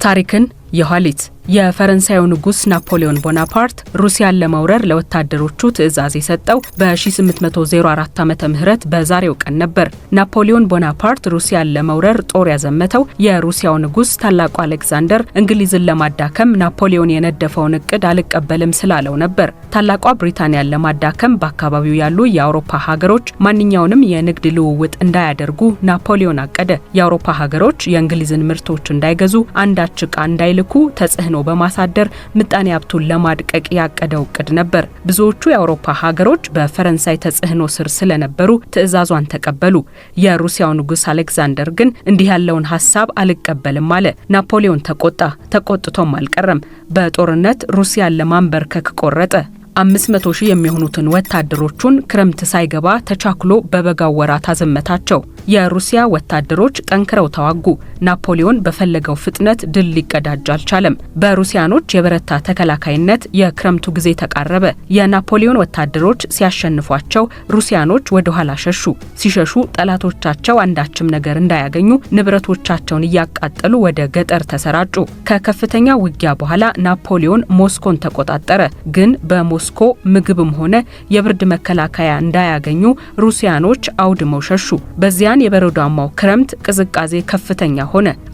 ታሪክን የኋሊት የፈረንሳዩ ንጉስ ናፖሊዮን ቦናፓርት ሩሲያን ለመውረር ለወታደሮቹ ትዕዛዝ የሰጠው በ1804 ዓመተ ምህረት በዛሬው ቀን ነበር። ናፖሊዮን ቦናፓርት ሩሲያን ለመውረር ጦር ያዘመተው የሩሲያው ንጉስ ታላቁ አሌክዛንደር እንግሊዝን ለማዳከም ናፖሊዮን የነደፈውን እቅድ አልቀበልም ስላለው ነበር። ታላቋ ብሪታንያን ለማዳከም በአካባቢው ያሉ የአውሮፓ ሀገሮች ማንኛውንም የንግድ ልውውጥ እንዳያደርጉ ናፖሊዮን አቀደ። የአውሮፓ ሀገሮች የእንግሊዝን ምርቶች እንዳይገዙ፣ አንዳች ዕቃ እንዳይልኩ ተጽዕኖ በማሳደር ምጣኔ ሀብቱን ለማድቀቅ ያቀደው እቅድ ነበር። ብዙዎቹ የአውሮፓ ሀገሮች በፈረንሳይ ተጽዕኖ ስር ስለነበሩ ትዕዛዟን ተቀበሉ። የሩሲያው ንጉስ አሌክዛንደር ግን እንዲህ ያለውን ሐሳብ አልቀበልም አለ። ናፖሊዮን ተቆጥቶም አልቀረም። በጦርነት ሩሲያን ለማንበርከክ ቆረጠ። 500 ሺህ የሚሆኑትን ወታደሮቹን ክረምት ሳይገባ ተቻክሎ በበጋው ወራት አዘመታቸው። የሩሲያ ወታደሮች ጠንክረው ተዋጉ። ናፖሊዮን በፈለገው ፍጥነት ድል ሊቀዳጅ አልቻለም። በሩሲያኖች የበረታ ተከላካይነት የክረምቱ ጊዜ ተቃረበ። የናፖሊዮን ወታደሮች ሲያሸንፏቸው ሩሲያኖች ወደ ኋላ ሸሹ። ሲሸሹ ጠላቶቻቸው አንዳችም ነገር እንዳያገኙ ንብረቶቻቸውን እያቃጠሉ ወደ ገጠር ተሰራጩ። ከከፍተኛ ውጊያ በኋላ ናፖሊዮን ሞስኮን ተቆጣጠረ። ግን በሞስኮ ምግብም ሆነ የብርድ መከላከያ እንዳያገኙ ሩሲያኖች አውድመው ሸሹ። በዚያን የበረዷማው ክረምት ቅዝቃዜ ከፍተኛ ሆነ።